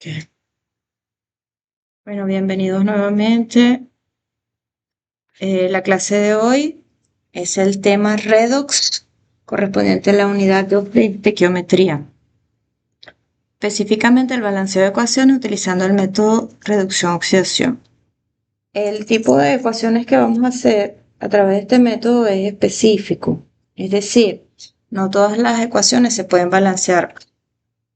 Ok. Bueno, bienvenidos nuevamente. La clase de hoy es el tema redox correspondiente a la unidad de estequiometría, específicamente el balanceo de ecuaciones utilizando el método reducción-oxidación. El tipo de ecuaciones que vamos a hacer a través de este método es específico, es decir, no todas las ecuaciones se pueden balancear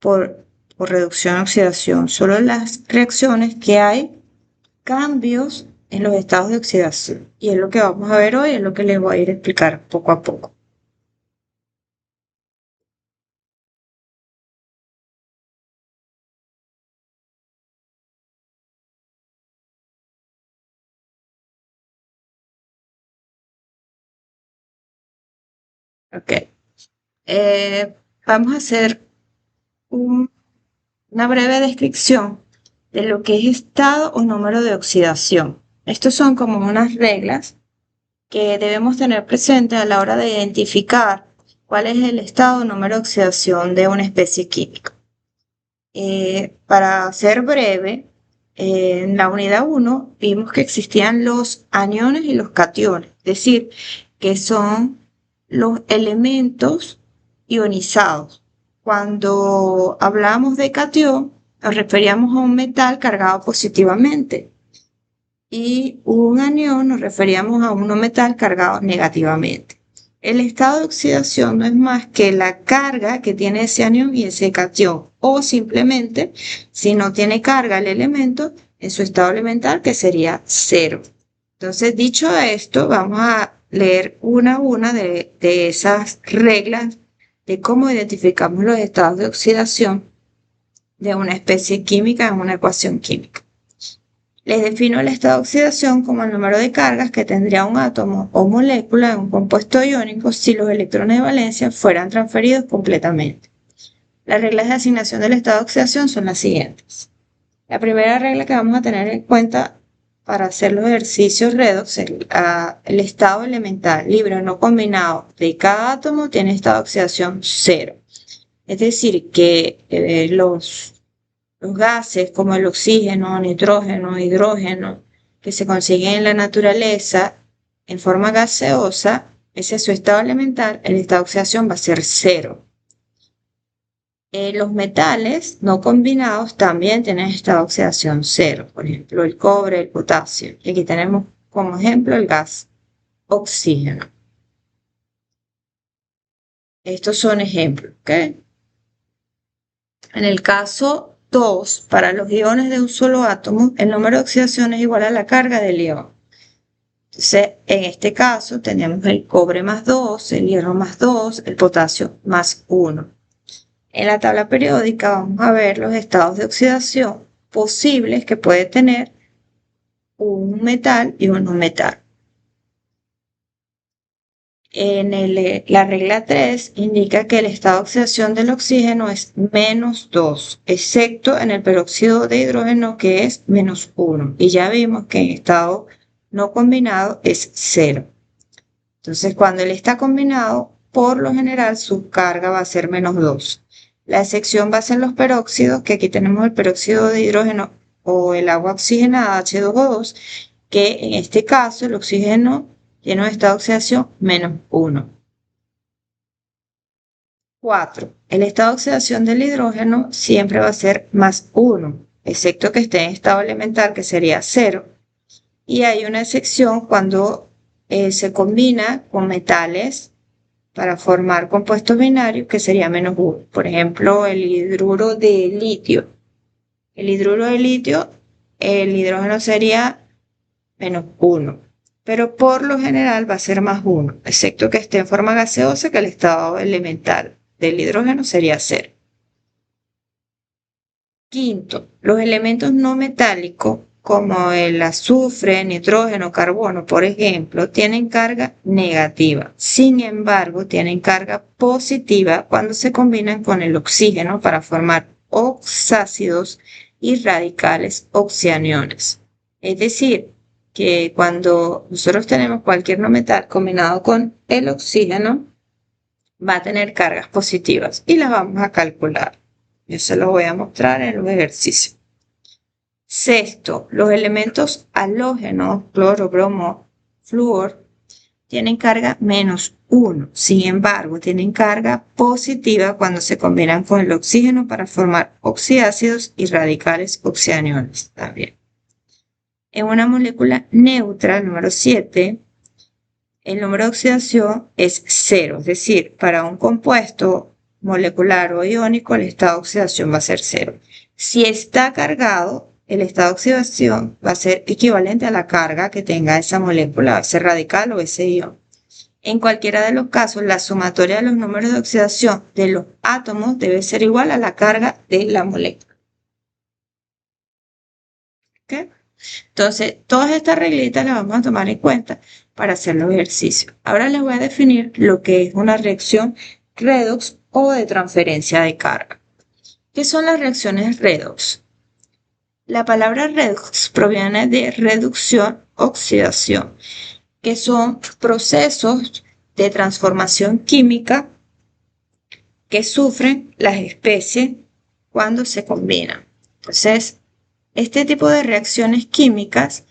por reducción-oxidación, solo las reacciones que hay cambios en los estados de oxidación. Y es lo que vamos a ver hoy, es lo que les voy a ir a explicar poco a poco. Ok. Vamos a hacer una breve descripción de lo que es estado o número de oxidación. Estos son como unas reglas que debemos tener presentes a la hora de identificar cuál es el estado o número de oxidación de una especie química. Para ser breve, en la unidad 1 vimos que existían los aniones y los cationes, es decir, que son los elementos ionizados. Cuando hablamos de catión, nos referíamos a un metal cargado positivamente y un anión nos referíamos a un metal cargado negativamente. El estado de oxidación no es más que la carga que tiene ese anión y ese catión, o simplemente si no tiene carga el elemento en su estado elemental, que sería cero. Entonces, dicho esto, vamos a leer una a una de esas reglas de cómo identificamos los estados de oxidación de una especie química en una ecuación química. Les defino el estado de oxidación como el número de cargas que tendría un átomo o molécula en un compuesto iónico si los electrones de valencia fueran transferidos completamente. Las reglas de asignación del estado de oxidación son las siguientes. La primera regla que vamos a tener en cuenta para hacer los ejercicios redox es el estado elemental libre o no combinado de cada átomo tiene estado de oxidación cero. Es decir, que los gases como el oxígeno, nitrógeno, hidrógeno, que se consiguen en la naturaleza en forma gaseosa, ese es su estado elemental, el estado de oxidación va a ser cero. Los metales no combinados también tienen estado de oxidación cero, por ejemplo el cobre, el potasio. Y aquí tenemos como ejemplo el gas oxígeno. Estos son ejemplos, ¿ok? En el caso 2, para los iones de un solo átomo, el número de oxidación es igual a la carga del ion. Entonces, en este caso, tenemos el cobre más 2, el hierro más 2, el potasio más 1. En la tabla periódica vamos a ver los estados de oxidación posibles que puede tener un metal y un no metal. La regla 3 indica que el estado de oxidación del oxígeno es menos 2, excepto en el peróxido de hidrógeno que es menos 1. Y ya vimos que en estado no combinado es 0. Entonces, cuando él está combinado, por lo general su carga va a ser menos 2. La excepción va a ser los peróxidos, que aquí tenemos el peróxido de hidrógeno o el agua oxigenada H2O2, que en este caso el oxígeno tiene un estado de oxidación menos 1. 4. El estado de oxidación del hidrógeno siempre va a ser más 1, excepto que esté en estado elemental, que sería 0. Y hay una excepción cuando se combina con metales para formar compuestos binarios, que sería menos 1. Por ejemplo, el hidruro de litio. El hidruro de litio, el hidrógeno sería menos 1. Pero por lo general va a ser más 1, excepto que esté en forma gaseosa, que el estado elemental del hidrógeno sería 0. Quinto, los elementos no metálicos, como el azufre, nitrógeno, carbono, por ejemplo, tienen carga negativa. Sin embargo, tienen carga positiva cuando se combinan con el oxígeno para formar oxácidos y radicales oxianiones. Es decir, que cuando nosotros tenemos cualquier no metal combinado con el oxígeno, va a tener cargas positivas y las vamos a calcular. Yo se los voy a mostrar en los ejercicios. Sexto, los elementos halógenos, cloro, bromo, flúor, tienen carga -1. Sin embargo, tienen carga positiva cuando se combinan con el oxígeno para formar oxiácidos y radicales oxidaniones también. En una molécula neutra, número 7, el número de oxidación es 0, es decir, para un compuesto molecular o iónico el estado de oxidación va a ser 0. Si está cargado, el estado de oxidación va a ser equivalente a la carga que tenga esa molécula, ese radical o ese ion. En cualquiera de los casos, la sumatoria de los números de oxidación de los átomos debe ser igual a la carga de la molécula. ¿Okay? Entonces, todas estas reglitas las vamos a tomar en cuenta para hacer los ejercicios. Ahora les voy a definir lo que es una reacción redox o de transferencia de carga. ¿Qué son las reacciones redox? La palabra redox proviene de reducción-oxidación, que son procesos de transformación química que sufren las especies cuando se combinan. Entonces, este tipo de reacciones químicas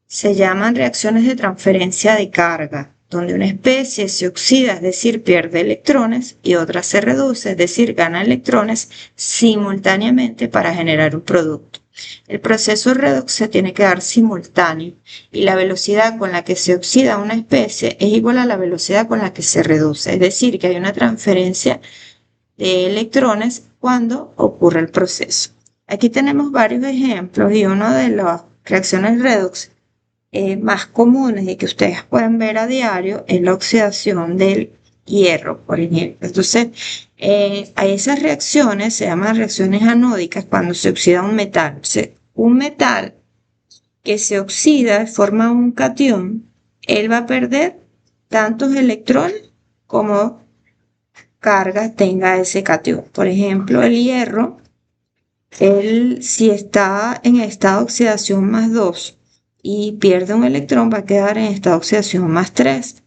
se llaman reacciones de transferencia de carga, donde una especie se oxida, es decir, pierde electrones, y otra se reduce, es decir, gana electrones simultáneamente para generar un producto. El proceso redox se tiene que dar simultáneo y la velocidad con la que se oxida una especie es igual a la velocidad con la que se reduce, es decir, que hay una transferencia de electrones cuando ocurre el proceso. Aquí tenemos varios ejemplos y una de las reacciones redox más comunes y que ustedes pueden ver a diario es la oxidación del hierro, por ejemplo. Entonces, a esas reacciones se llaman reacciones anódicas cuando se oxida un metal. O sea, un metal que se oxida forma un catión, él va a perder tantos electrones como carga tenga ese catión. Por ejemplo, el hierro, si está en estado de oxidación +2 y pierde un electrón, va a quedar en estado de oxidación +3.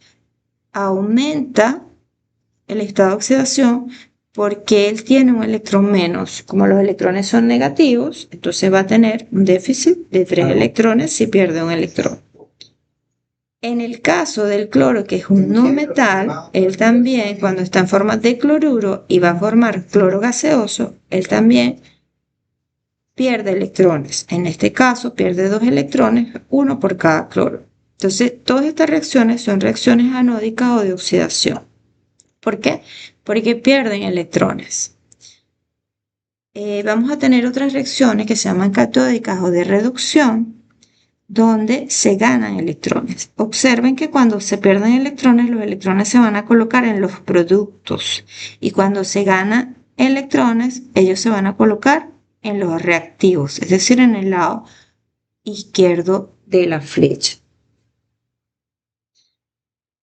Aumenta el estado de oxidación porque él tiene un electrón menos. Como los electrones son negativos, entonces va a tener un déficit de 3 electrones si pierde un electrón. En el caso del cloro, que es un no metal, él también, cuando está en forma de cloruro y va a formar cloro gaseoso, él también pierde electrones. En este caso, pierde 2 electrones, uno por cada cloro. Entonces, todas estas reacciones son reacciones anódicas o de oxidación. ¿Por qué? Porque pierden electrones. Vamos a tener otras reacciones que se llaman catódicas o de reducción, donde se ganan electrones. Observen que cuando se pierden electrones, los electrones se van a colocar en los productos y cuando se ganan electrones, ellos se van a colocar en los reactivos, es decir, en el lado izquierdo de la flecha.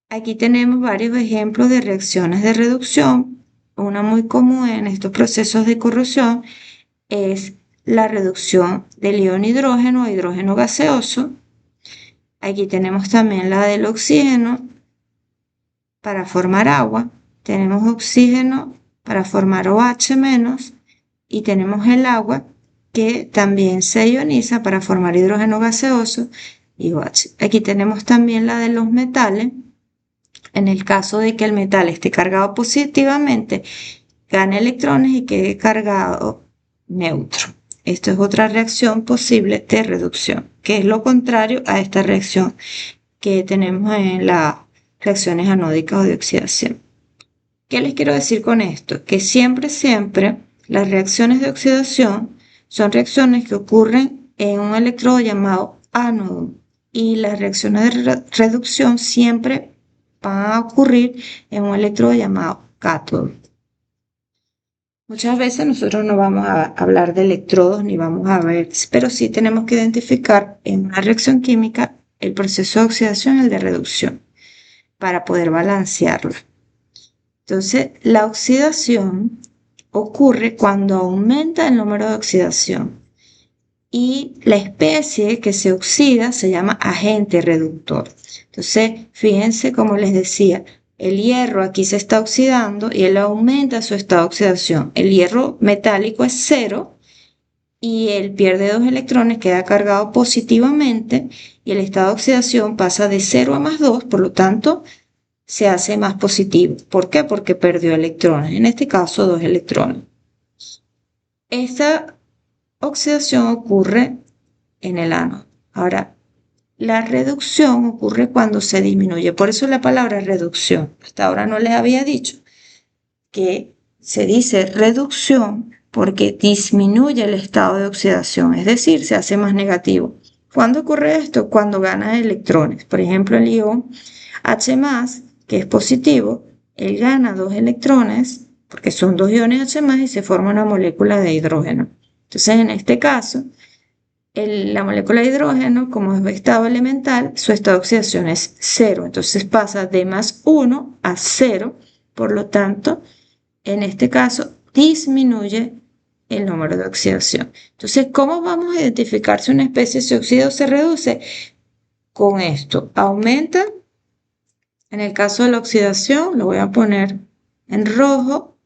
Aquí tenemos varios ejemplos de reacciones de reducción. Una muy común en estos procesos de corrosión es la reducción del ion hidrógeno a hidrógeno gaseoso. Aquí tenemos también la del oxígeno para formar agua. Tenemos oxígeno para formar OH- y tenemos el agua que también se ioniza para formar hidrógeno gaseoso y OH. Aquí tenemos también la de los metales. En el caso de que el metal esté cargado positivamente, gane electrones y quede cargado neutro. Esto es otra reacción posible de reducción, que es lo contrario a esta reacción que tenemos en las reacciones anódicas o de oxidación. ¿Qué les quiero decir con esto? Que siempre las reacciones de oxidación son reacciones que ocurren en un electrodo llamado ánodo y las reacciones de reducción siempre van a ocurrir en un electrodo llamado cátodo. Muchas veces nosotros no vamos a hablar de electrodos ni vamos a ver, pero sí tenemos que identificar en una reacción química el proceso de oxidación y el de reducción para poder balancearlo. Entonces, la oxidación ocurre cuando aumenta el número de oxidación y la especie que se oxida se llama agente reductor. Entonces, fíjense como les decía, el hierro aquí se está oxidando y él aumenta su estado de oxidación. El hierro metálico es 0 y él pierde 2 electrones, queda cargado positivamente y el estado de oxidación pasa de 0 a +2, por lo tanto se hace más positivo. ¿Por qué? Porque perdió electrones, en este caso 2 electrones. Esta oxidación ocurre en el ánodo. Ahora, la reducción ocurre cuando se disminuye, por eso la palabra reducción. Hasta ahora no les había dicho que se dice reducción porque disminuye el estado de oxidación, es decir, se hace más negativo. ¿Cuándo ocurre esto? Cuando gana electrones. Por ejemplo, el ion H+, que es positivo, él gana 2 electrones, porque son 2 iones H+, y se forma una molécula de hidrógeno. Entonces, en este caso, la molécula de hidrógeno, como es estado elemental, su estado de oxidación es 0. Entonces pasa de +1 a 0. Por lo tanto, en este caso, disminuye el número de oxidación. Entonces, ¿cómo vamos a identificar si una especie se oxida o se reduce? Con esto, aumenta. En el caso de la oxidación, lo voy a poner en rojo.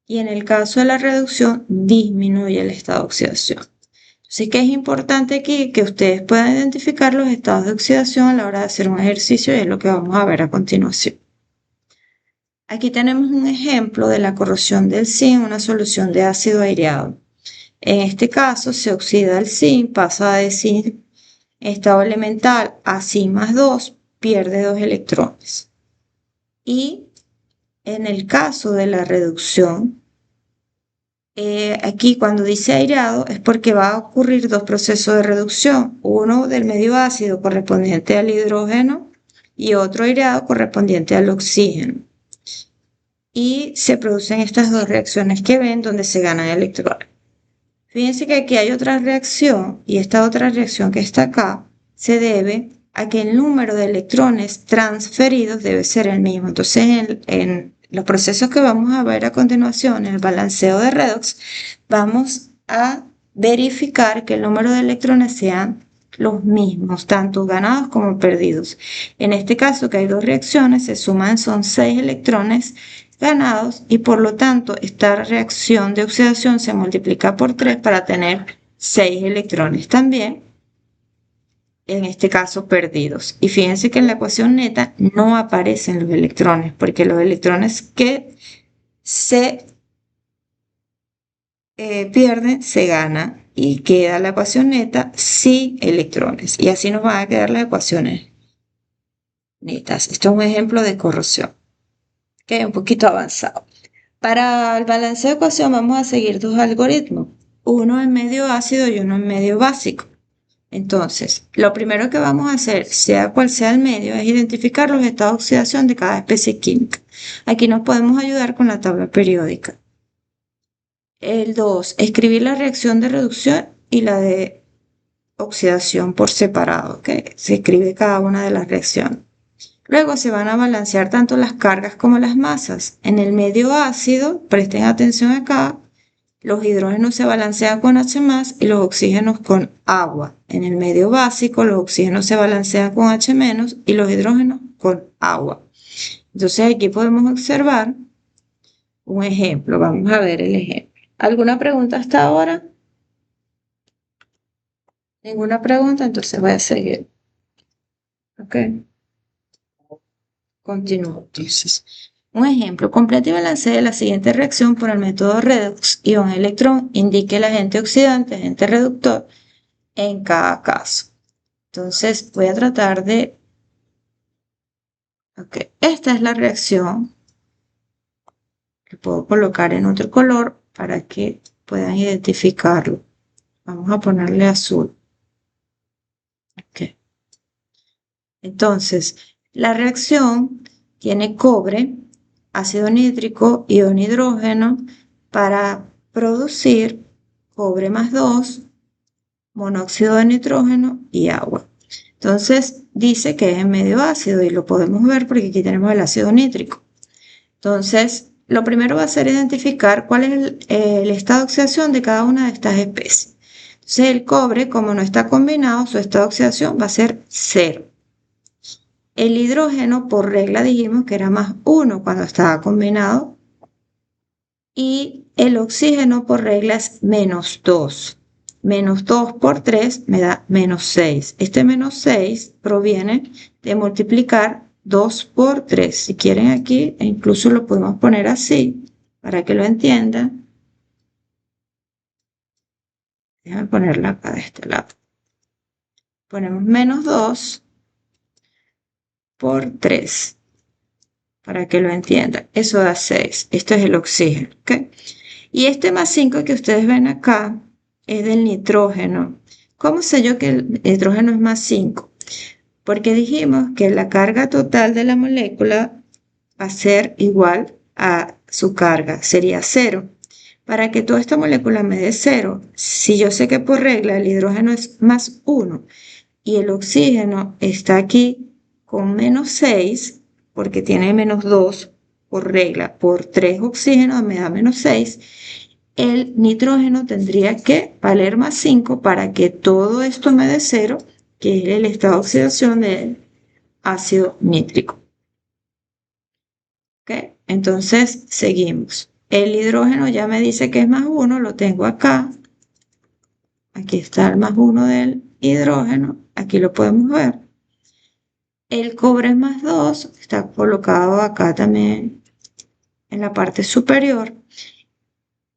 Y en el caso de la reducción, disminuye el estado de oxidación. Así que es importante aquí que ustedes puedan identificar los estados de oxidación a la hora de hacer un ejercicio y es lo que vamos a ver a continuación. Aquí tenemos un ejemplo de la corrosión del zinc en una solución de ácido aireado. En este caso se oxida el zinc, pasa de zinc estado elemental a zinc +2, pierde 2 electrones. Y en el caso de la reducción, aquí cuando dice aireado es porque va a ocurrir 2 procesos de reducción, uno del medio ácido correspondiente al hidrógeno y otro aireado correspondiente al oxígeno. Y se producen estas 2 reacciones que ven donde se ganan electrones. Fíjense que aquí hay otra reacción y esta otra reacción que está acá se debe a que el número de electrones transferidos debe ser el mismo. Entonces, en los procesos que vamos a ver a continuación, en el balanceo de redox, vamos a verificar que el número de electrones sean los mismos, tanto ganados como perdidos. En este caso, que hay 2 reacciones, se suman, son 6 electrones ganados y por lo tanto esta reacción de oxidación se multiplica por 3 para tener 6 electrones también, en este caso perdidos. Y fíjense que en la ecuación neta no aparecen los electrones, porque los electrones que se pierden se ganan y queda la ecuación neta sin electrones. Y así nos van a quedar las ecuaciones netas. Esto es un ejemplo de corrosión, que es un poquito avanzado. Para el balanceo de ecuación vamos a seguir 2 algoritmos, uno en medio ácido y uno en medio básico. Entonces, lo primero que vamos a hacer, sea cual sea el medio, es identificar los estados de oxidación de cada especie química. Aquí nos podemos ayudar con la tabla periódica. El 2, escribir la reacción de reducción y la de oxidación por separado, que se escribe cada una de las reacciones. Luego se van a balancear tanto las cargas como las masas. En el medio ácido, presten atención acá, los hidrógenos se balancean con H+ y los oxígenos con agua. En el medio básico, los oxígenos se balancean con H- y los hidrógenos con agua. Entonces aquí podemos observar un ejemplo. Vamos a ver el ejemplo. ¿Alguna pregunta hasta ahora? ¿Ninguna pregunta? Entonces voy a seguir. Ok. Continúo entonces. Un ejemplo, complete y balancee la siguiente reacción por el método redox ion-electrón, indique el agente oxidante, agente reductor en cada caso. Entonces voy a tratar de... Ok, esta es la reacción que puedo colocar en otro color para que puedan identificarlo. Vamos a ponerle azul. Ok. Entonces, la reacción tiene cobre, ácido nítrico, ion hidrógeno para producir cobre +2, monóxido de nitrógeno y agua. Entonces dice que es en medio ácido y lo podemos ver porque aquí tenemos el ácido nítrico. Entonces, lo primero va a ser identificar cuál es el estado de oxidación de cada una de estas especies. Entonces, el cobre, como no está combinado, su estado de oxidación va a ser 0. El hidrógeno, por regla, dijimos que era +1 cuando estaba combinado. Y el oxígeno, por regla, es -2. Menos 2 por 3 me da menos 6. Este menos 6 proviene de multiplicar 2 por 3. Si quieren aquí, incluso lo podemos poner así, para que lo entiendan. Déjame ponerla acá de este lado. Ponemos menos 2 por 3, para que lo entiendan. Eso da 6. Esto es el oxígeno, ¿ok? Y este más 5 que ustedes ven acá es del nitrógeno. ¿Cómo sé yo que el nitrógeno es más 5? Porque dijimos que la carga total de la molécula va a ser igual a su carga, sería 0. Para que toda esta molécula me dé 0, si yo sé que por regla el hidrógeno es más 1 y el oxígeno está aquí con menos 6, porque tiene menos 2 por regla, por 3 oxígenos me da menos 6, el nitrógeno tendría que valer más 5 para que todo esto me dé 0, que es el estado de oxidación del ácido nítrico. ¿Ok? Entonces, seguimos. El hidrógeno ya me dice que es más 1, lo tengo acá. Aquí está el más 1 del hidrógeno, aquí lo podemos ver. El cobre es más 2, está colocado acá también en la parte superior.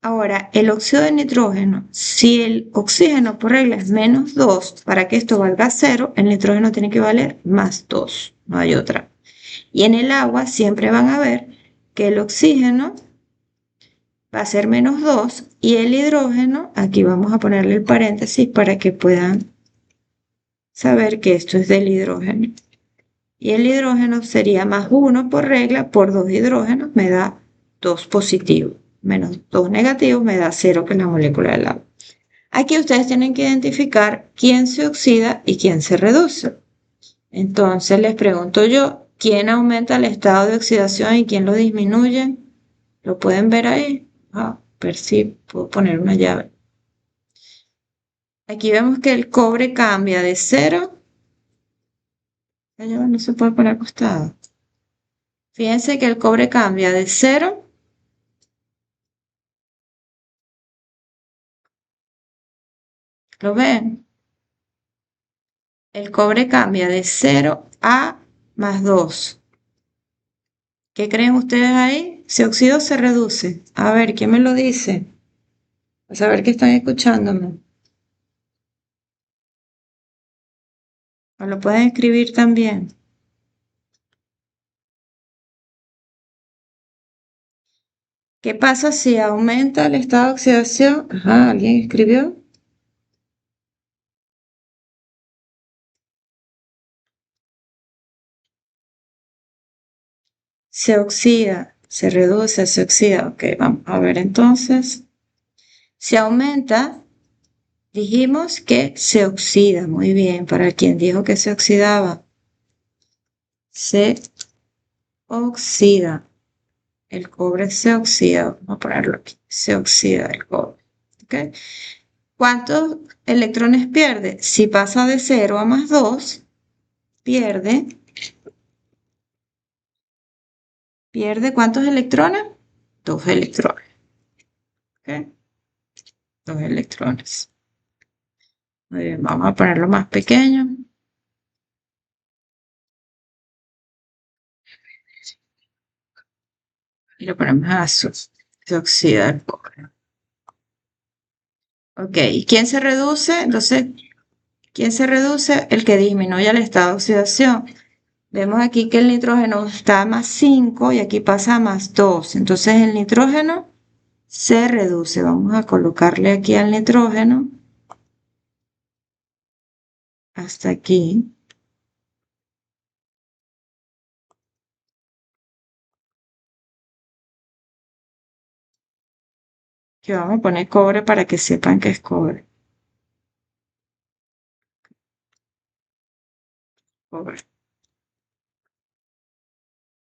Ahora, el óxido de nitrógeno, si el oxígeno por regla es menos 2, para que esto valga 0, el nitrógeno tiene que valer más 2, no hay otra. Y en el agua siempre van a ver que el oxígeno va a ser menos 2 y el hidrógeno, aquí vamos a ponerle el paréntesis para que puedan saber que esto es del hidrógeno. Y el hidrógeno sería más 1 por regla por 2 hidrógenos, me da 2 positivos. Menos 2 negativos me da 0, que es la molécula del agua. Aquí ustedes tienen que identificar quién se oxida y quién se reduce. Entonces les pregunto yo, ¿quién aumenta el estado de oxidación y quién lo disminuye? ¿Lo pueden ver ahí? A ver si puedo poner una llave. Aquí vemos que el cobre cambia de 0. La llave no se puede poner acostada. Fíjense que el cobre cambia de 0. ¿Lo ven? El cobre cambia de 0 a más 2. ¿Qué creen ustedes ahí? ¿Se oxida o se reduce? A ver, ¿quién me lo dice? A saber que están escuchándome. O lo pueden escribir también. ¿Qué pasa si aumenta el estado de oxidación? Ajá, ¿alguien escribió? Se oxida, se reduce, se oxida. Ok, vamos a ver entonces. Si aumenta, dijimos que se oxida. Muy bien, para quien dijo que se oxidaba. Se oxida. El cobre se oxida. Vamos a ponerlo aquí. Se oxida el cobre. ¿Okay? ¿Cuántos electrones pierde? Si pasa de 0 a más 2, pierde ¿cuántos electrones? 2 electrones. ¿Okay? 2 electrones. Muy bien, vamos a ponerlo más pequeño. Y lo ponemos a azul. Se oxida el cobre. Ok, ¿y quién se reduce? Entonces, ¿quién se reduce? El que disminuye el estado de oxidación. Vemos aquí que el nitrógeno está a más 5 y aquí pasa a más 2. Entonces el nitrógeno se reduce. Vamos a colocarle aquí al nitrógeno. Hasta aquí. Que vamos a poner cobre para que sepan que es cobre. Cobre.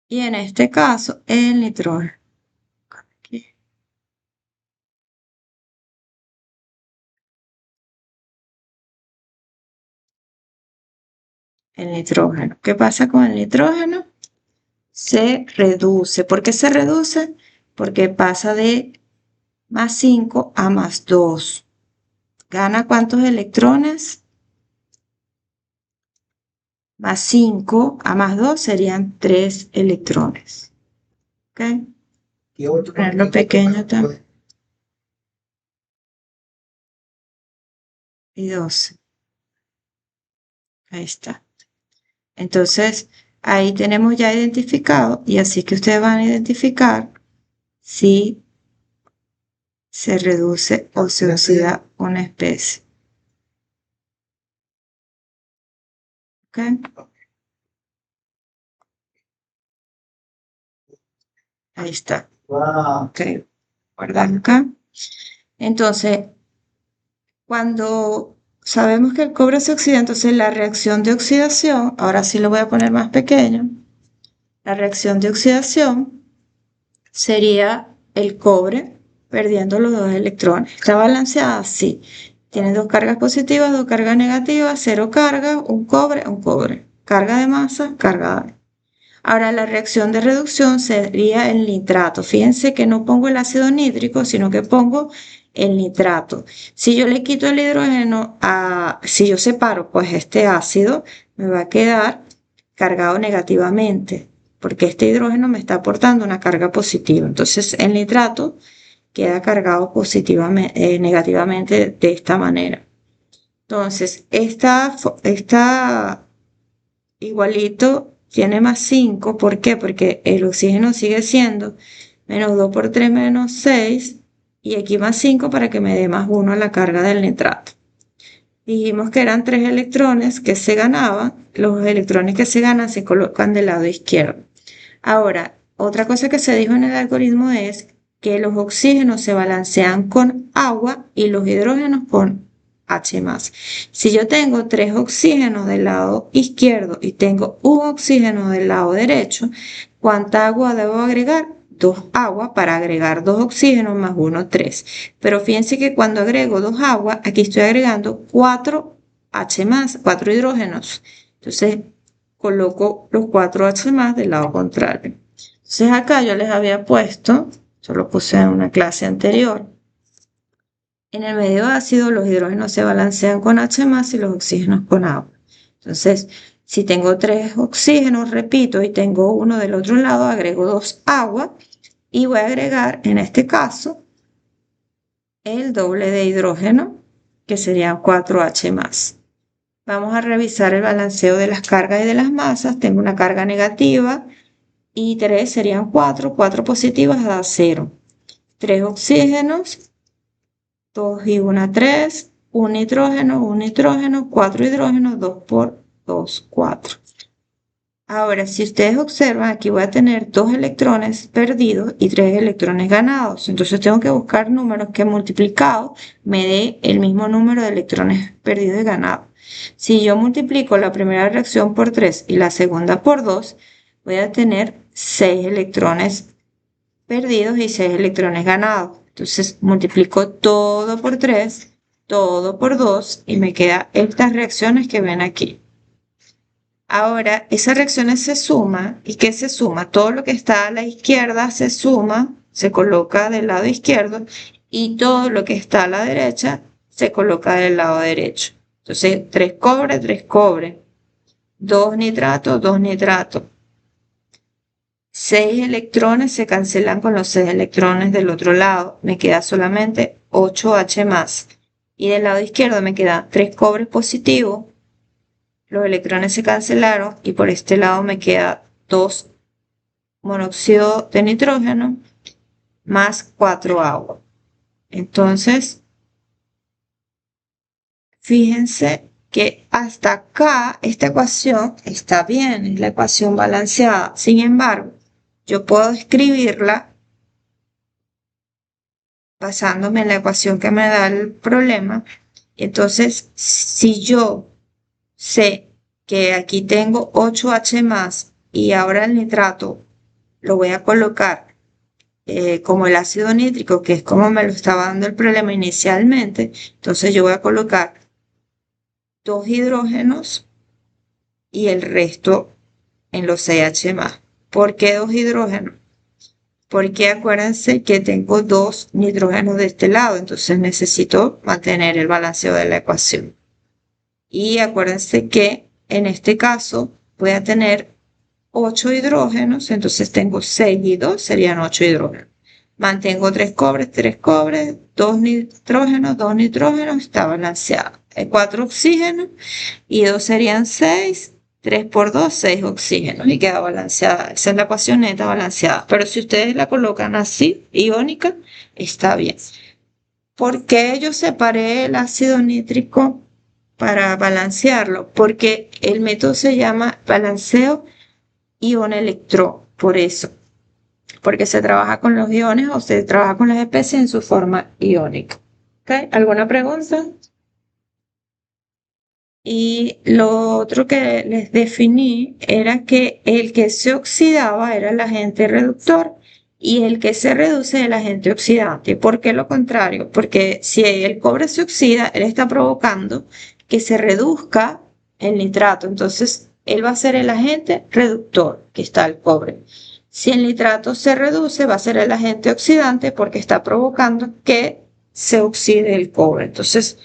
Y en este caso, el nitrógeno. Aquí. El nitrógeno. ¿Qué pasa con el nitrógeno? Se reduce. ¿Por qué se reduce? Porque pasa de más 5 a más 2. ¿Gana cuántos electrones? Más 5 a más 2 serían 3 electrones. ¿Ok? Ponerlo pequeño también. Y 12. Ahí está. Entonces, ahí tenemos ya identificado, y así que ustedes van a identificar si se reduce o se oxida una especie. ¿Ok? Ahí está. Ok. Guardan acá. Entonces, cuando sabemos que el cobre se oxida, entonces la reacción de oxidación, ahora sí lo voy a poner más pequeño, la reacción de oxidación sería el cobre perdiendo los dos electrones. ¿Está balanceada? Sí. Tiene dos cargas positivas, dos cargas negativas, cero carga, un cobre, un cobre. Carga de masa, carga de... Ahora la reacción de reducción sería el nitrato. Fíjense que no pongo el ácido nítrico, sino que pongo el nitrato. Si yo le quito el hidrógeno si yo separo pues este ácido, me va a quedar cargado negativamente, porque este hidrógeno me está aportando una carga positiva. Entonces el nitrato queda cargado positivamente, negativamente de esta manera. Entonces, esta igualito tiene más 5. ¿Por qué? Porque el oxígeno sigue siendo menos 2 por 3 menos 6. Y aquí más 5 para que me dé más 1 a la carga del nitrato. Dijimos que eran 3 electrones que se ganaban. Los electrones que se ganan se colocan del lado izquierdo. Ahora, otra cosa que se dijo en el algoritmo es que los oxígenos se balancean con agua y los hidrógenos con H+. Si yo tengo 3 oxígenos del lado izquierdo y tengo un oxígeno del lado derecho, ¿cuánta agua debo agregar? 2 aguas para agregar 2 oxígenos más 1, 3. Pero fíjense que cuando agrego 2 aguas, aquí estoy agregando 4 H+, 4 hidrógenos. Entonces, coloco los 4 H más del lado contrario. Entonces acá yo les había puesto, yo lo puse en una clase anterior, en el medio ácido los hidrógenos se balancean con H más y los oxígenos con agua. Entonces, si tengo 3 oxígenos, repito, y tengo uno del otro lado, agrego 2 agua y voy a agregar, en este caso, el doble de hidrógeno, que serían 4H más. Vamos a revisar el balanceo de las cargas y de las masas. Tengo una carga negativa y 3 serían 4 positivas da 0. 3 oxígenos, 2 y 1, 3, un nitrógeno, 4 hidrógenos, 2 por 2, 4. Ahora, si ustedes observan, aquí voy a tener 2 electrones perdidos y 3 electrones ganados. Entonces tengo que buscar números que multiplicados me dé el mismo número de electrones perdidos y ganados. Si yo multiplico la primera reacción por 3 y la segunda por 2, voy a tener 6 electrones perdidos y 6 electrones ganados. Entonces multiplico todo por 3, todo por 2 y me quedan estas reacciones que ven aquí. Ahora, esas reacciones se suman. ¿Y qué se suma? Todo lo que está a la izquierda se suma, se coloca del lado izquierdo, y todo lo que está a la derecha se coloca del lado derecho. Entonces, 3 cobre, 2 nitratos, 2 nitratos. 6 electrones se cancelan con los 6 electrones del otro lado. Me queda solamente 8H más. Y del lado izquierdo me quedan 3 cobres positivos. Los electrones se cancelaron y por este lado me queda 2 monóxido de nitrógeno más 4 agua. Entonces, fíjense que hasta acá esta ecuación está bien, es la ecuación balanceada. Sin embargo, yo puedo escribirla basándome en la ecuación que me da el problema. Entonces, si yo sé que aquí tengo 8H más y ahora el nitrato lo voy a colocar como el ácido nítrico, que es como me lo estaba dando el problema inicialmente, entonces yo voy a colocar 2 hidrógenos y el resto en los CH+. ¿Por qué 2 hidrógenos? porque acuérdense que tengo dos nitrógenos de este lado, entonces necesito mantener el balanceo de la ecuación. Y acuérdense que en este caso voy a tener 8 hidrógenos, entonces tengo 6 y 2 serían 8 hidrógenos. Mantengo 3 cobres, 2 nitrógenos, está balanceado. 4 oxígenos y 2 serían 6, 3 por 2, 6 oxígenos y queda balanceada. Esa es la ecuación neta balanceada. Pero si ustedes la colocan así, iónica, está bien. ¿Por qué yo separé el ácido nítrico para balancearlo? Porque el método se llama balanceo ion-electrón, por eso. Porque se trabaja con los iones o se trabaja con las especies en su forma iónica. ¿Okay? ¿Alguna pregunta? Y lo otro que les definí era que el que se oxidaba era el agente reductor y el que se reduce es el agente oxidante. ¿Por qué lo contrario? Porque si el cobre se oxida, él está provocando que se reduzca el nitrato. Entonces, él va a ser el agente reductor, que está el cobre. Si el nitrato se reduce, va a ser el agente oxidante porque está provocando que se oxide el cobre. Entonces,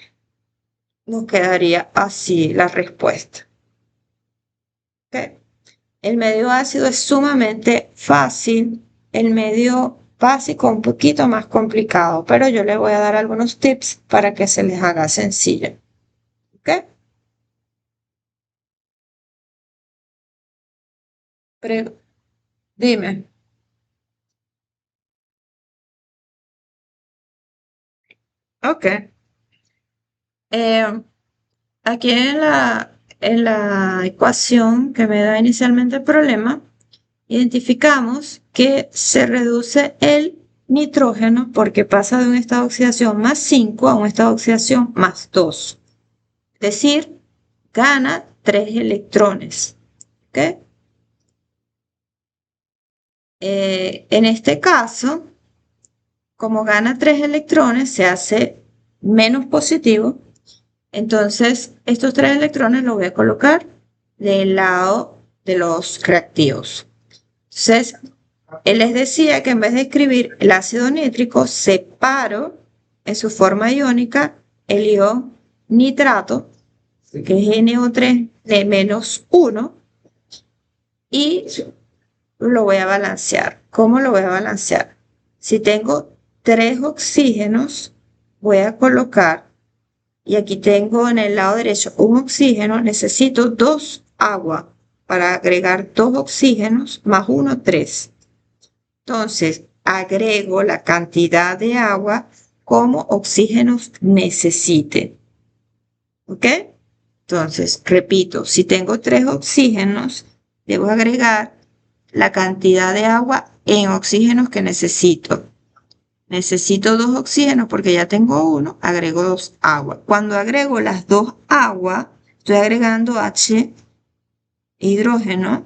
nos quedaría así la respuesta. ¿Okay? El medio ácido es sumamente fácil, el medio básico un poquito más complicado, pero yo les voy a dar algunos tips para que se les haga sencillo. ¿Okay? Pero, dime. Ok. Aquí en la ecuación que me da inicialmente el problema, identificamos que se reduce el nitrógeno porque pasa de un estado de oxidación más 5 a un estado de oxidación más 2. Es decir, gana 3 electrones. ¿Okay? En este caso, como gana 3 electrones, se hace menos positivo. Entonces, estos 3 electrones los voy a colocar del lado de los reactivos. Entonces, él les decía que en vez de escribir el ácido nítrico, separo en su forma iónica el ion nitrato, que es NO3 de menos 1, y lo voy a balancear. ¿Cómo lo voy a balancear? Si tengo 3 oxígenos, voy a colocar, y aquí tengo en el lado derecho un oxígeno, necesito 2 agua para agregar 2 oxígenos más 1, 3. Entonces, agrego la cantidad de agua como oxígenos necesite. ¿Ok? Entonces, repito, si tengo 3 oxígenos, debo agregar la cantidad de agua en oxígenos que necesito. Necesito 2 oxígenos porque ya tengo uno, agrego 2 agua. Cuando agrego las 2 aguas, estoy agregando H hidrógeno.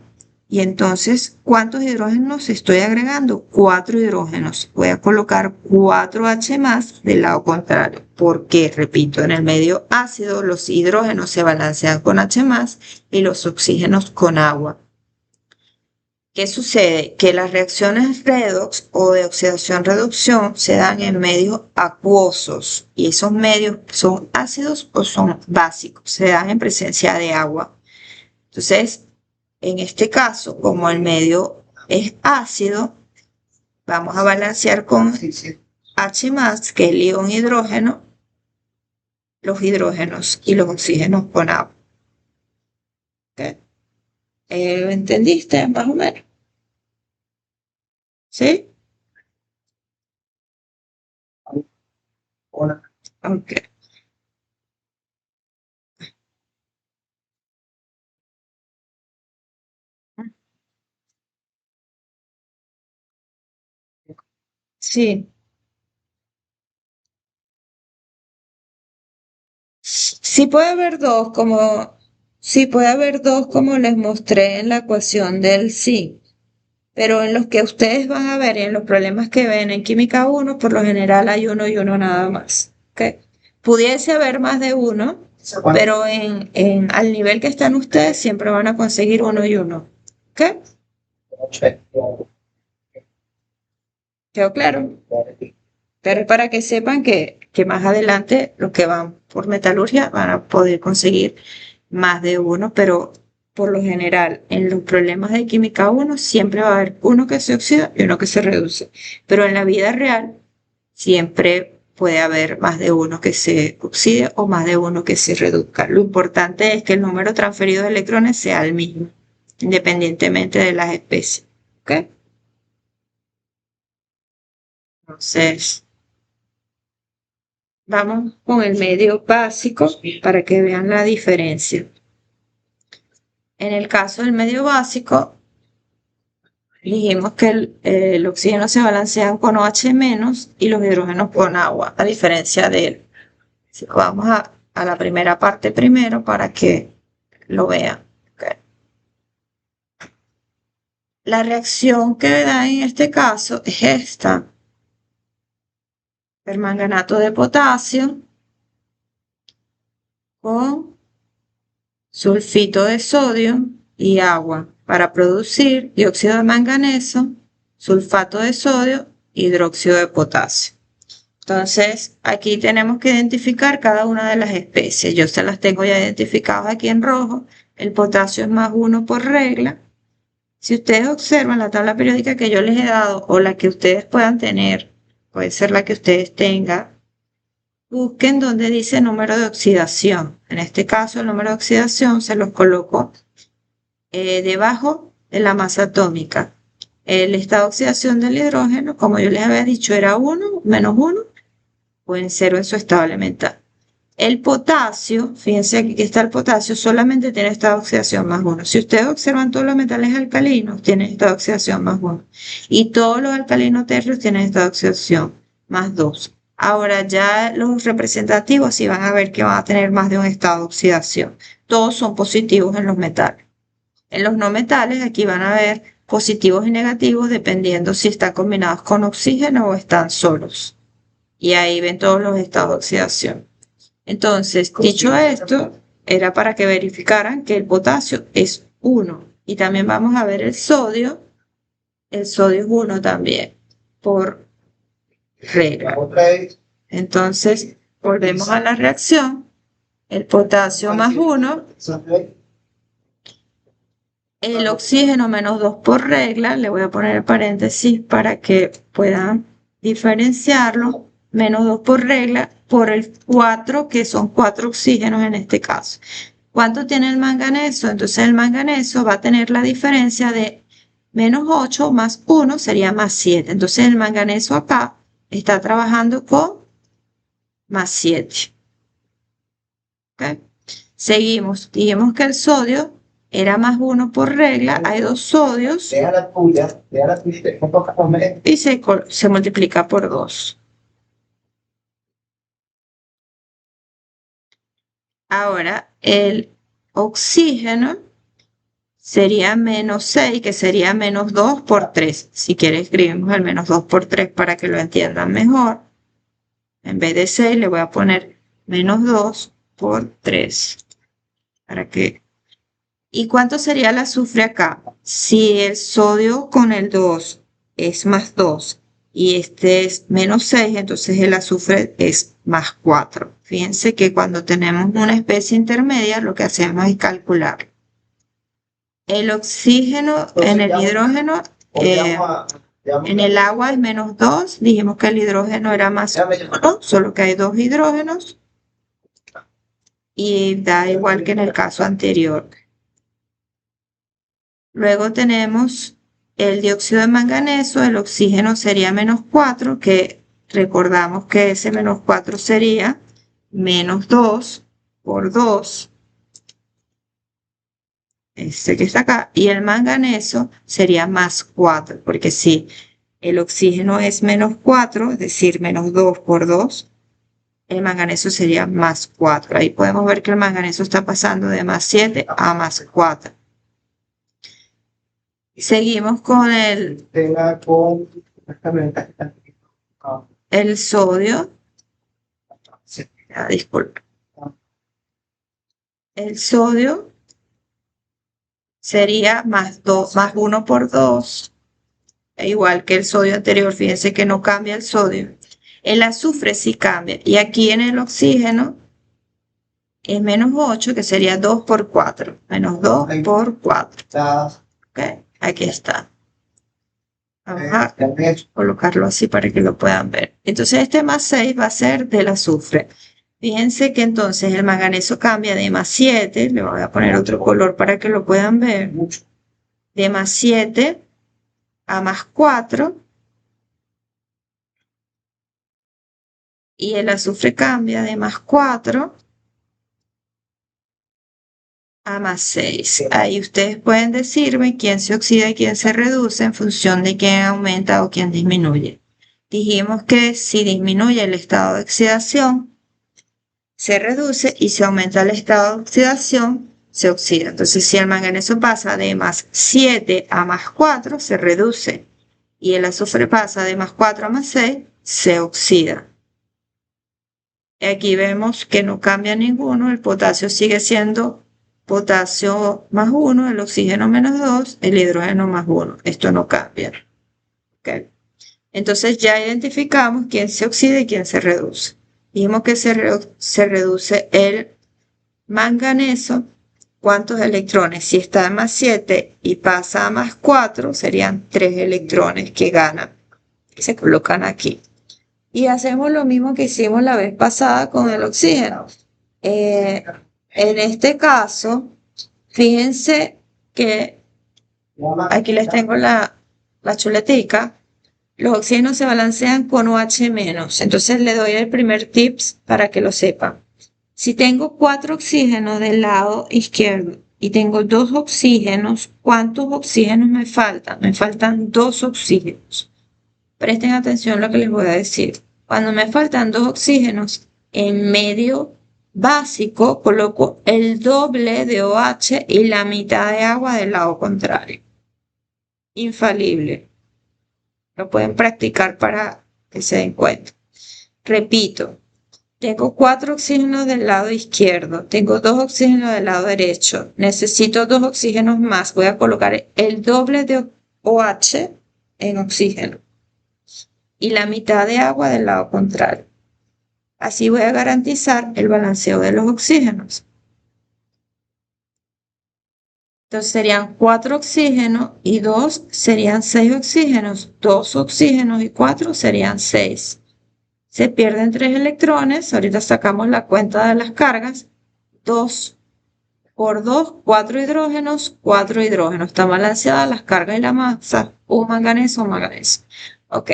Y entonces, ¿cuántos hidrógenos estoy agregando? 4 hidrógenos. Voy a colocar 4H más del lado contrario. Porque, repito, en el medio ácido los hidrógenos se balancean con H más y los oxígenos con agua. ¿Qué sucede? Que las reacciones redox o de oxidación-reducción se dan en medios acuosos y esos medios son ácidos o son básicos, se dan en presencia de agua. Entonces, en este caso, como el medio es ácido, vamos a balancear con H+, que es el ion hidrógeno, los hidrógenos y los oxígenos con agua. ¿Okay? ¿Entendiste más o menos? ¿Sí? Ok. Sí. Sí puede haber dos, sí puede haber dos, como les mostré en la ecuación del sí, pero en los que ustedes van a ver y en los problemas que ven en química uno, por lo general hay uno y uno nada más. ¿Okay? Pudiese haber más de uno, pero al nivel que están ustedes siempre van a conseguir uno y uno. ¿Ok? ¿Quedó claro? Pero para que sepan que más adelante los que van por metalurgia van a poder conseguir más de uno, pero por lo general en los problemas de química uno siempre va a haber uno que se oxida y uno que se reduce. Pero en la vida real siempre puede haber más de uno que se oxide o más de uno que se reduzca. Lo importante es que el número transferido de electrones sea el mismo, independientemente de las especies. ¿Ok? Entonces, vamos con el medio básico para que vean la diferencia. En el caso del medio básico, dijimos que el oxígeno se balancea con OH- y los hidrógenos con agua, a diferencia de él. Así que vamos a la primera parte primero para que lo vean. Okay. La reacción que da en este caso es esta. Permanganato de potasio con sulfito de sodio y agua para producir dióxido de manganeso, sulfato de sodio, hidróxido de potasio. Entonces, aquí tenemos que identificar cada una de las especies. Yo se las tengo ya identificadas aquí en rojo. El potasio es más 1 por regla. Si ustedes observan la tabla periódica que yo les he dado o la que ustedes puedan tener, puede ser la que ustedes tengan, busquen donde dice número de oxidación. En este caso, el número de oxidación se los coloco debajo de la masa atómica. El estado de oxidación del hidrógeno, como yo les había dicho, era 1, menos 1, o en 0 en su estado elemental. El potasio, fíjense aquí que está el potasio, solamente tiene estado de oxidación más 1. Si ustedes observan todos los metales alcalinos, tienen estado de oxidación más 1. Y todos los alcalinos térreos tienen estado de oxidación más 2. Ahora ya los representativos sí van a ver que van a tener más de un estado de oxidación. Todos son positivos en los metales. En los no metales aquí van a ver positivos y negativos dependiendo si están combinados con oxígeno o están solos. Y ahí ven todos los estados de oxidación. Entonces, dicho esto, era para que verificaran que el potasio es 1. Y también vamos a ver el sodio. El sodio es 1 también, por regla. Entonces, volvemos a la reacción. El potasio más 1. El oxígeno menos 2 por regla. Le voy a poner el paréntesis para que puedan diferenciarlo. Menos 2 por regla por el 4, que son 4 oxígenos en este caso. ¿Cuánto tiene el manganeso? Entonces el manganeso va a tener la diferencia de menos 8 más 1 sería más 7. Entonces el manganeso acá está trabajando con más 7. ¿Okay? Seguimos. Dijimos que el sodio era más 1 por regla. Hay 2 sodios. Deja la tuya, Y se multiplica por 2. Ahora, el oxígeno sería menos 6, que sería menos 2 por 3. Si quieren, escribimos el menos 2 por 3 para que lo entiendan mejor. En vez de 6, le voy a poner menos 2 por 3. Para que... ¿Y cuánto sería el azufre acá? Si el sodio con el 2 es más 2 y este es menos 6, entonces el azufre es más 4. Fíjense que cuando tenemos una especie intermedia, lo que hacemos es calcular. El oxígeno en el hidrógeno, en el agua es menos 2. Dijimos que el hidrógeno era más 1, solo que hay 2 hidrógenos. Y da igual que en el caso anterior. Luego tenemos el dióxido de manganeso, el oxígeno sería menos 4, que recordamos que ese menos 4 sería menos 2 por 2, este que está acá, y el manganeso sería más 4, porque si el oxígeno es menos 4, es decir, menos 2 por 2, el manganeso sería más 4. Ahí podemos ver que el manganeso está pasando de más 7 a más 4. Seguimos con el sodio. Disculpe. El sodio sería más 1 por 2. igual que el sodio anterior, fíjense que no cambia el sodio. El azufre sí cambia, y aquí en el oxígeno es menos 8, que sería 2 por 4, menos 2 por 4. Ok, aquí está. Vamos a colocarlo así para que lo puedan ver. Entonces este más 6 va a ser del azufre. Fíjense que entonces el manganeso cambia de más 7, le voy a poner otro color para que lo puedan ver, de más 7 a más 4, y el azufre cambia de más 4 a más 6. Ahí ustedes pueden decirme quién se oxida y quién se reduce en función de quién aumenta o quién disminuye. Dijimos que si disminuye el estado de oxidación, se reduce, y si aumenta el estado de oxidación, se oxida. Entonces, si el manganeso pasa de más 7 a más 4, se reduce, y el azufre pasa de más 4 a más 6, se oxida. Y aquí vemos que no cambia ninguno, el potasio sigue siendo potasio más 1, el oxígeno menos 2, el hidrógeno más 1. Esto no cambia. ¿Okay? Entonces ya identificamos quién se oxida y quién se reduce. Dijimos que se reduce el manganeso. ¿Cuántos electrones? Si está en más 7 y pasa a más 4, serían 3 electrones que ganan, que se colocan aquí. Y hacemos lo mismo que hicimos la vez pasada con el oxígeno. En este caso, fíjense que aquí les tengo la chuletica. Los oxígenos se balancean con OH-. Entonces le doy el primer tips para que lo sepan. Si tengo 4 oxígenos del lado izquierdo y tengo 2 oxígenos, ¿cuántos oxígenos me faltan? Me faltan 2 oxígenos. Presten atención a lo que les voy a decir. Cuando me faltan 2 oxígenos, en medio básico coloco el doble de OH y la mitad de agua del lado contrario. Infalible. Lo pueden practicar para que se den cuenta. Repito, tengo 4 oxígenos del lado izquierdo, tengo 2 oxígenos del lado derecho, necesito 2 oxígenos más, voy a colocar el doble de OH en oxígeno y la mitad de agua del lado contrario. Así voy a garantizar el balanceo de los oxígenos. Entonces serían 4 oxígenos y 2 serían 6 oxígenos, 2 oxígenos y 4 serían 6. Se pierden 3 electrones, ahorita sacamos la cuenta de las cargas, 2 por 2, 4 hidrógenos, 4 hidrógenos. Están balanceadas las cargas y la masa, un manganeso, un manganeso. Ok.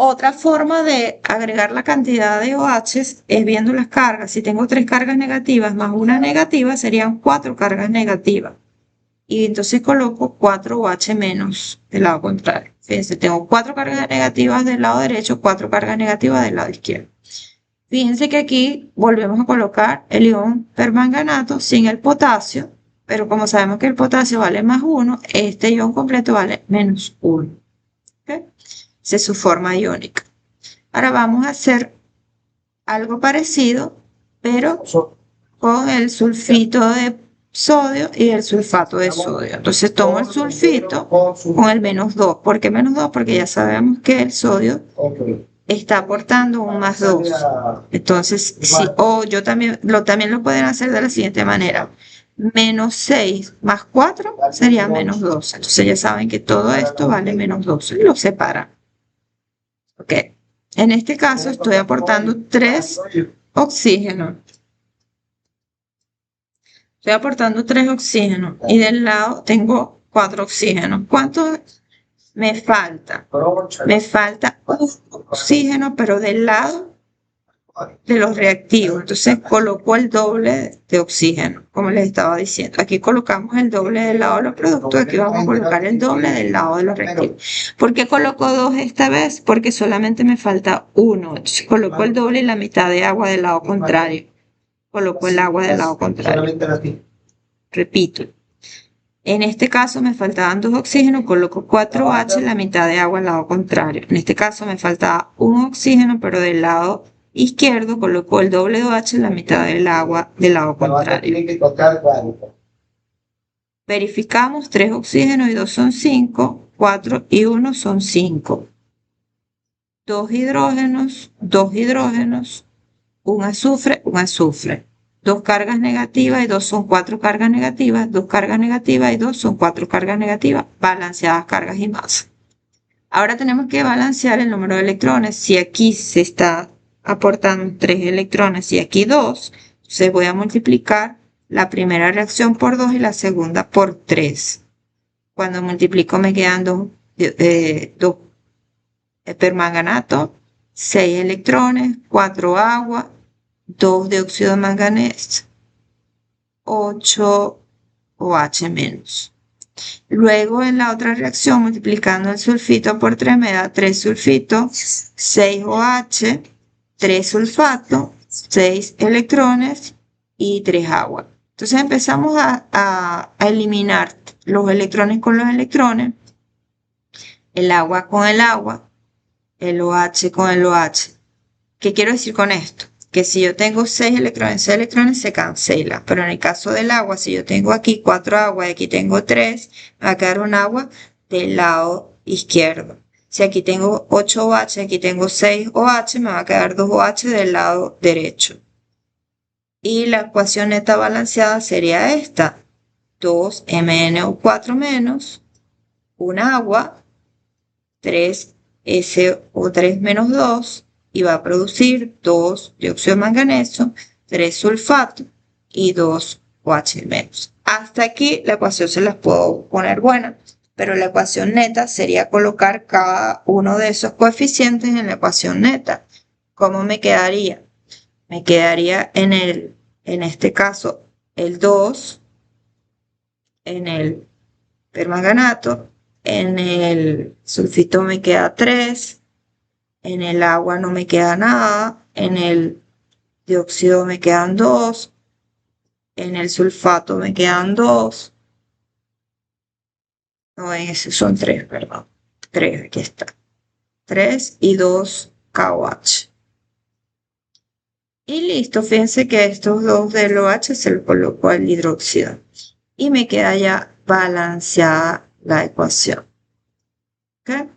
Otra forma de agregar la cantidad de OH es viendo las cargas. Si tengo 3 cargas negativas más una negativa, serían 4 cargas negativas. Y entonces coloco 4 OH menos del lado contrario. Fíjense, tengo 4 cargas negativas del lado derecho, 4 cargas negativas del lado izquierdo. Fíjense que aquí volvemos a colocar el ion permanganato sin el potasio, pero como sabemos que el potasio vale más 1, este ion completo vale menos 1. ¿Okay? Esa es su forma iónica. Ahora vamos a hacer algo parecido, pero con el sulfito de sodio y el sulfato de sodio. Entonces tomo el sulfito con el menos 2. ¿Por qué menos 2? Porque ya sabemos que el sodio está aportando un más 2. Entonces, yo también lo pueden hacer de la siguiente manera. Menos 6 más 4 sería menos 12. Entonces ya saben que todo esto vale menos 12 y lo separan. Ok. En este caso estoy aportando 3 oxígenos. Estoy aportando 3 oxígenos y del lado tengo 4 oxígenos. ¿Cuántos me falta? Me falta un oxígeno, pero del lado de los reactivos. Entonces coloco el doble de oxígeno, como les estaba diciendo. Aquí colocamos el doble del lado de los productos, aquí vamos a colocar el doble del lado de los reactivos. ¿Por qué coloco 2 esta vez? Porque solamente me falta 1. Entonces coloco el doble y la mitad de agua del lado contrario. Coloco el agua del lado contrario. Repito. En este caso me faltaban 2 oxígenos, coloco 4H, la mitad de agua al lado contrario. En este caso me faltaba un oxígeno, pero del lado izquierdo coloco el doble de OH, la mitad del agua del lado contrario. Verificamos 3 oxígenos y 2 son 5. 4 y 1 son 5. 2 hidrógenos, 2 hidrógenos, un azufre, un azufre. 2 cargas negativas y 2 son 4 cargas negativas, 2 cargas negativas y 2 son 4 cargas negativas, balanceadas cargas y masa. Ahora tenemos que balancear el número de electrones. Si aquí se está aportando 3 electrones y aquí 2, entonces voy a multiplicar la primera reacción por 2 y la segunda por 3. Cuando multiplico me quedan 2 permanganato, 6 electrones, 4 agua, 2 dióxido de manganeso, 8 OH-. Luego en la otra reacción, multiplicando el sulfito por 3, me da 3 sulfito, 6 OH, 3 sulfato, 6 electrones y 3 agua. Entonces empezamos a eliminar los electrones con los electrones, el agua con el agua, el OH con el OH. ¿Qué quiero decir con esto? Que si yo tengo 6 electrones se cancela, pero en el caso del agua, si yo tengo aquí 4 agua y aquí tengo 3, me va a quedar un agua del lado izquierdo. Si aquí tengo 8 OH, aquí tengo 6 OH, me va a quedar 2 OH del lado derecho. Y la ecuación neta balanceada sería esta: 2 MnO4 menos, un agua, 3 SO3 menos 2, y va a producir 2 dióxido de manganeso, 3 sulfato y 2 OH menos. Hasta aquí la ecuación se las puedo poner buena, pero la ecuación neta sería colocar cada uno de esos coeficientes en la ecuación neta. ¿Cómo me quedaría? Me quedaría en este caso el 2 en el permanganato, en el sulfito me queda 3, en el agua no me queda nada, en el dióxido me quedan 2, en el sulfato me quedan 2, no, en ese son 3, perdón, 3, aquí está, 3 y 2 KOH. Y listo, fíjense que estos dos del OH se los coloco al hidróxido y me queda ya balanceada la ecuación. ¿Okay?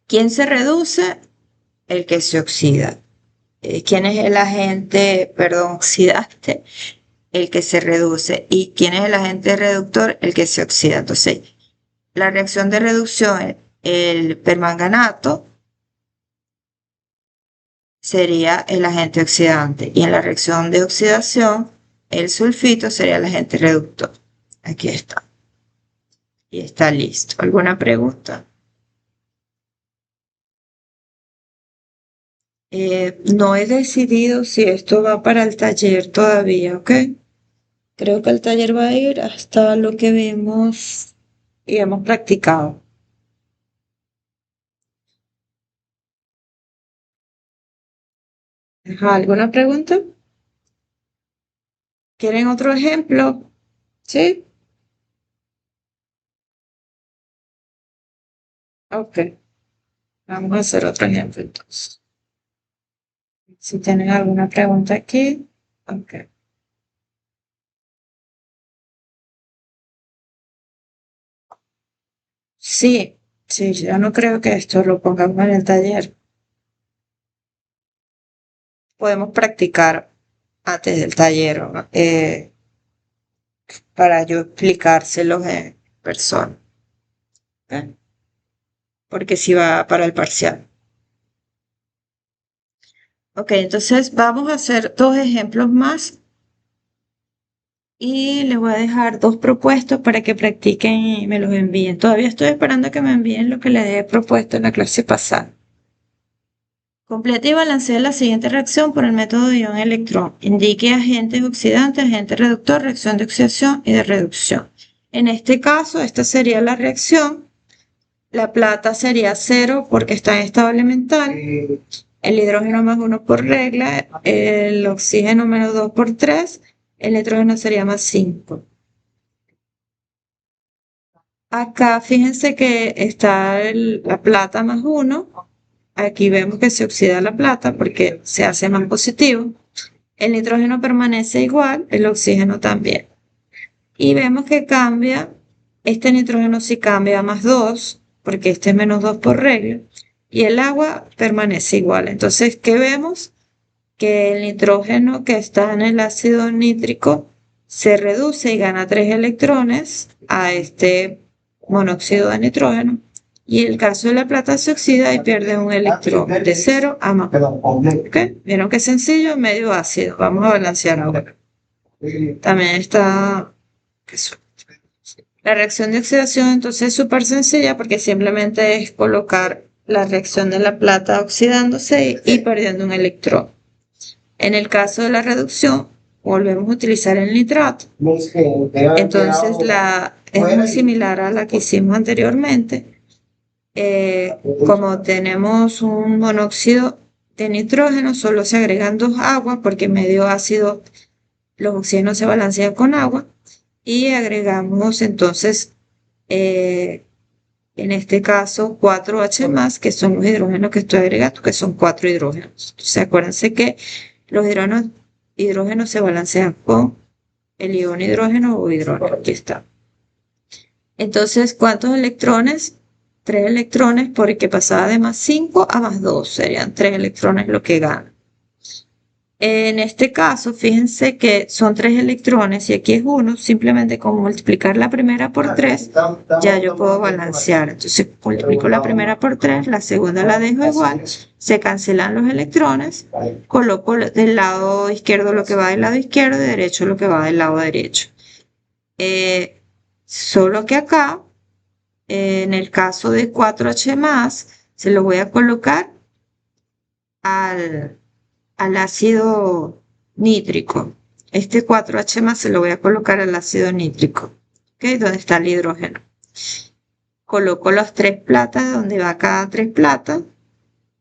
¿Quién se reduce? El que se oxida. ¿Quién es el agente, oxidante? El que se reduce. ¿Y quién es el agente reductor? El que se oxida. Entonces, la reacción de reducción, el permanganato sería el agente oxidante, y en la reacción de oxidación, el sulfito sería el agente reductor. Aquí está. Y está listo. ¿Alguna pregunta? No he decidido si esto va para el taller todavía, ¿ok? Creo que el taller va a ir hasta lo que vimos y hemos practicado. Ajá, ¿alguna pregunta? ¿Quieren otro ejemplo? ¿Sí? Ok. Vamos a hacer otro ejemplo entonces. Si tienen alguna pregunta aquí. Ok. Sí, sí, yo no creo que esto lo pongamos en el taller. Podemos practicar antes del taller, ¿no? Para yo explicárselos en persona. ¿Ok? Porque si va para el parcial. Ok, entonces vamos a hacer 2 ejemplos más y les voy a dejar 2 propuestos para que practiquen y me los envíen. Todavía estoy esperando que me envíen lo que les he propuesto en la clase pasada. Complete y balancee la siguiente reacción por el método de ion-electrón. Indique agentes oxidantes, agente reductor, reacción de oxidación y de reducción. En este caso, esta sería la reacción. La plata sería 0 porque está en estado elemental. El hidrógeno más 1 por regla. El oxígeno menos 2 por 3. El nitrógeno sería más 5. Acá fíjense que está la plata más 1. Aquí vemos que se oxida la plata porque se hace más positivo. El nitrógeno permanece igual, el oxígeno también. Y vemos que cambia Este nitrógeno sí cambia a +2, porque este es -2 por regla, y el agua permanece igual. Entonces, ¿qué vemos? Que el nitrógeno que está en el ácido nítrico se reduce y gana 3 electrones a este monóxido de nitrógeno. Y el caso de la plata se oxida y pierde un electrón de 0 a más. ¿Okay? ¿Vieron qué sencillo? Medio ácido. Vamos a balancear ahora. También está... La reacción de oxidación entonces es súper sencilla porque simplemente es colocar la reacción de la plata oxidándose y perdiendo un electrón. En el caso de la reducción, volvemos a utilizar el nitrato. Entonces es muy similar a la que hicimos anteriormente. Como tenemos un monóxido de nitrógeno, solo se agregan 2 aguas porque medio ácido los oxígenos se balancean con agua. Y agregamos entonces, en este caso, 4H+, que son los hidrógenos que estoy agregando, que son 4 hidrógenos. Entonces, acuérdense que los hidrógenos se balancean con el ion hidrógeno o hidrógeno. Aquí está. Entonces, ¿cuántos electrones? 3 electrones, porque pasaba de +5 a +2. Serían 3 electrones lo que gana. En este caso, fíjense que son 3 electrones y aquí es 1, simplemente con multiplicar la primera por 3, ya yo puedo balancear. Entonces, multiplico la primera por 3, la segunda la dejo igual, se cancelan los electrones, coloco del lado izquierdo lo que va del lado izquierdo y derecho lo que va del lado derecho. Solo que acá, en el caso de 4H+, se lo voy a colocar al ácido nítrico. Este 4H+ se lo voy a colocar al ácido nítrico, ¿ok? Donde está el hidrógeno. Coloco las 3 platas donde va cada 3 platas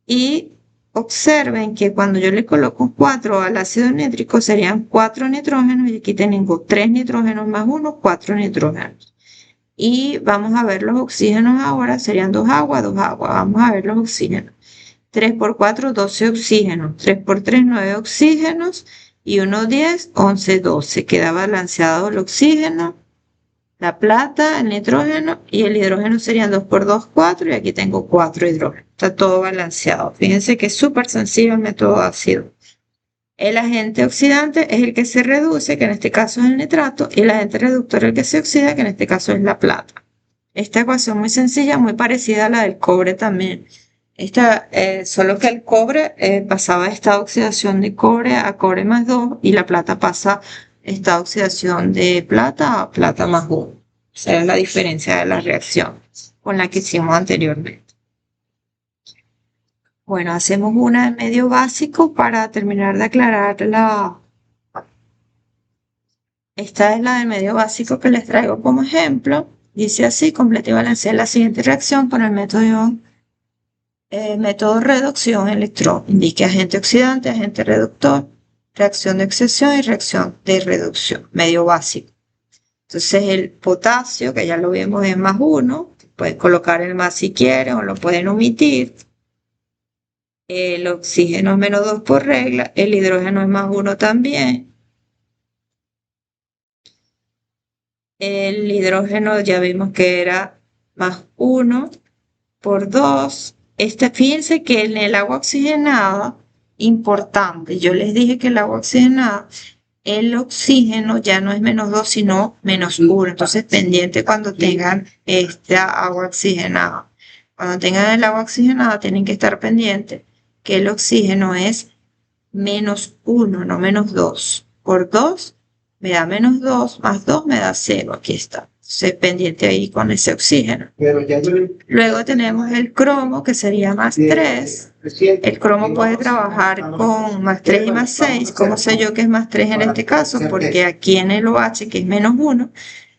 y observen que cuando yo le coloco 4 al ácido nítrico serían 4 nitrógenos y aquí tengo 3 nitrógenos más 1, 4 nitrógenos. Y vamos a ver los oxígenos ahora, serían 2 aguas, 2 aguas. Vamos a ver los oxígenos. 3 por 4, 12 oxígenos. 3 por 3, 9 oxígenos. Y 1, 10, 11, 12. Queda balanceado el oxígeno, la plata, el nitrógeno y el hidrógeno serían 2 por 2, 4. Y aquí tengo 4 hidrógenos. Está todo balanceado. Fíjense que es súper sencillo el método ácido. El agente oxidante es el que se reduce, que en este caso es el nitrato. Y el agente reductor es el que se oxida, que en este caso es la plata. Esta ecuación muy sencilla, muy parecida a la del cobre también. Solo que el cobre pasaba de esta oxidación de cobre a cobre +2 y la plata pasa esta oxidación de plata a plata +1. Esa es la diferencia de la reacción con la que hicimos anteriormente. Bueno, hacemos una de medio básico para terminar de aclarar Esta es la de medio básico que les traigo como ejemplo. Dice así: completa y balancea la siguiente reacción con el método reducción electrón. Indique agente oxidante, agente reductor, reacción de oxidación y reacción de reducción. Medio básico. Entonces el potasio, que ya lo vimos, es +1. Pueden colocar el más si quieren o lo pueden omitir. El oxígeno es -2 por regla. El hidrógeno es +1 también. El hidrógeno ya vimos que era +1 por 2. Fíjense que en el agua oxigenada, importante, yo les dije que el agua oxigenada, el oxígeno ya no es -2, sino -1. Entonces, pendiente cuando tengan esta agua oxigenada. Cuando tengan el agua oxigenada, tienen que estar pendientes que el oxígeno es -1, no -2. Por 2 me da -2, más 2 me da 0. Aquí está. Entonces, pendiente ahí con ese oxígeno. Luego tenemos el cromo, que sería +3. El cromo puede trabajar con +3 y +6. ¿Cómo sé yo que es +3 en este caso? Porque aquí en el OH, que es -1,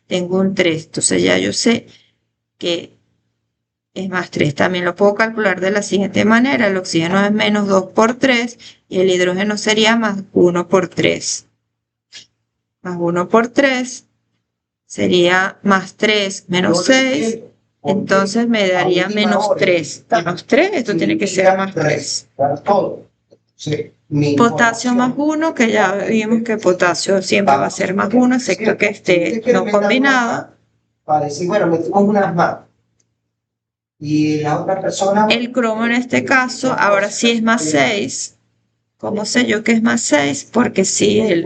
tengo un 3. Entonces ya yo sé que es +3. También lo puedo calcular de la siguiente manera. El oxígeno es -2 por 3 y el hidrógeno sería +1 por 3. +1 por 3 sería +3 menos 6. Entonces me daría -3. -3, esto tiene que ser +3. Potasio +1, que ya vimos que potasio siempre va a ser +1, excepto que esté no combinado. para decir, bueno, metimos unas más. Y la otra persona... El cromo en este caso, ahora sí es más 6. ¿Cómo sé yo que es más 6? Porque sí,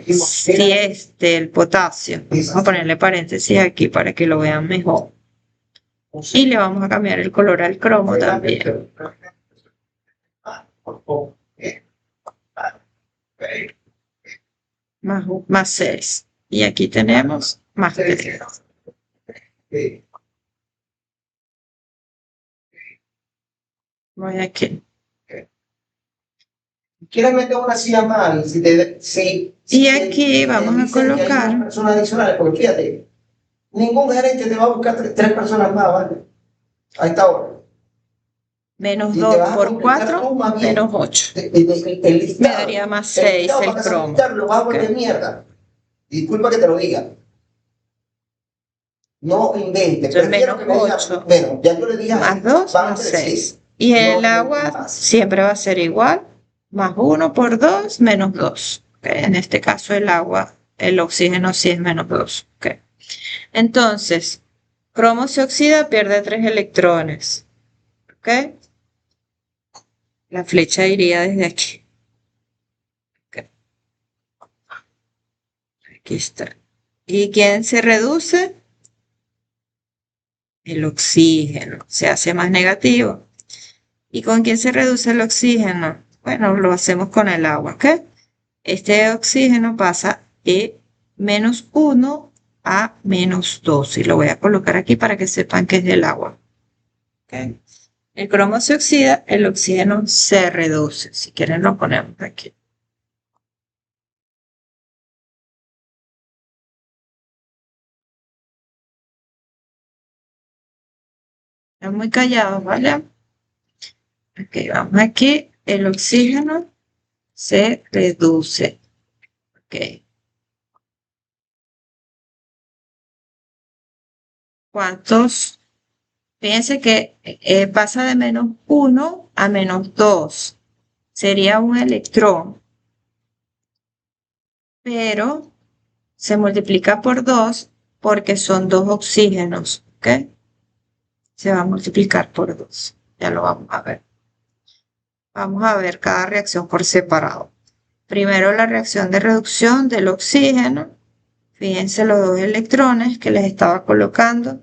sí es del potasio. Vamos a ponerle paréntesis aquí para que lo vean mejor. Y le vamos a cambiar el color al cromo también. Más 6. Y aquí tenemos más 3. Voy aquí. ¿Quieres meter una silla más? Y aquí vamos a colocar... personas adicionales, porque fíjate, ningún gerente te va a buscar tres personas más, ¿vale? A esta hora. Menos 2 por 4, menos 8. Me daría más 6 el cromo. Lo vas a volver mierda. Disculpa que te lo diga. No inventes. Menos 8. Bueno, ya tú le digas. Más 2, más 6. Y el agua siempre va a ser igual. Más 1 por 2, menos 2. Okay. En este caso el agua, el oxígeno sí es menos 2. Okay. Entonces, cromo se oxida, pierde 3 electrones. ¿Ok? La flecha iría desde aquí. Okay. Aquí está. ¿Y quién se reduce? El oxígeno. Se hace más negativo. ¿Y con quién se reduce el oxígeno? Bueno, lo hacemos con el agua, ¿ok? Este oxígeno pasa de menos 1 a menos 2. Y lo voy a colocar aquí para que sepan que es del agua. ¿Okay? El cromo se oxida, el oxígeno se reduce. Si quieren lo ponemos aquí. Están muy callados, ¿vale? Ok, vamos aquí. El oxígeno se reduce. Ok. ¿Cuántos? Fíjense que pasa de menos 1 a menos 2. Sería un electrón. Pero se multiplica por 2 porque son 2 oxígenos. ¿Ok? Se va a multiplicar por 2. Ya lo vamos a ver. Vamos a ver cada reacción por separado. Primero la reacción de reducción del oxígeno. Fíjense los 2 electrones que les estaba colocando.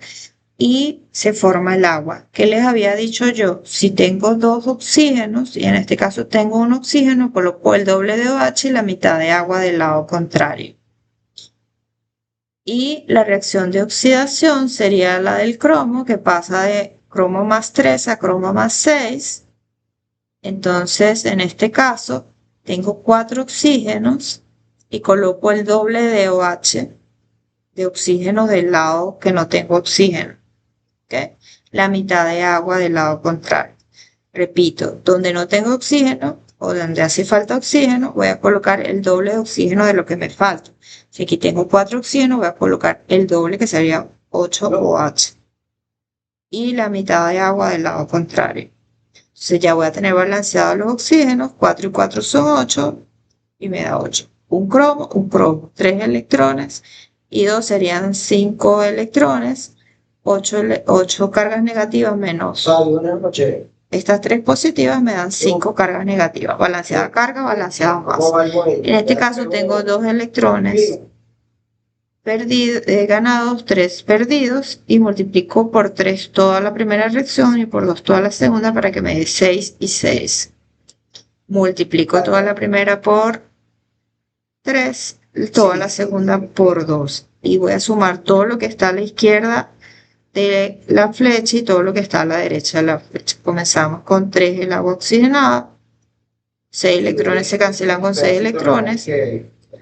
Y se forma el agua. ¿Qué les había dicho yo? Si tengo 2 oxígenos, y en este caso tengo un oxígeno, coloco el doble de OH y la mitad de agua del lado contrario. Y la reacción de oxidación sería la del cromo, que pasa de cromo más 3 a cromo más 6. Entonces, en este caso, tengo 4 oxígenos y coloco el doble de OH, de oxígeno del lado que no tengo oxígeno. ¿Okay? La mitad de agua del lado contrario. Repito, donde no tengo oxígeno o donde hace falta oxígeno, voy a colocar el doble de oxígeno de lo que me falta. Si aquí tengo 4 oxígenos, voy a colocar el doble, que sería 8 OH. Y la mitad de agua del lado contrario. Entonces ya voy a tener balanceados los oxígenos. 4 y 4 son 8 y me da 8. Un cromo, 3 electrones y 2 serían 5 electrones. 8 cargas negativas menos estas 3 positivas me dan 5 cargas negativas. Balanceada carga, balanceada masa. En este caso tengo 2 electrones ganados, 3 perdidos, y multiplico por 3 toda la primera reacción y por 2 toda la segunda para que me dé 6 y 6. Multiplico toda la primera por 3, toda la segunda por 2. Y voy a sumar todo lo que está a la izquierda de la flecha y todo lo que está a la derecha de la flecha. Comenzamos con 3 el agua oxigenada. 6 electrones se cancelan con 6 electrones.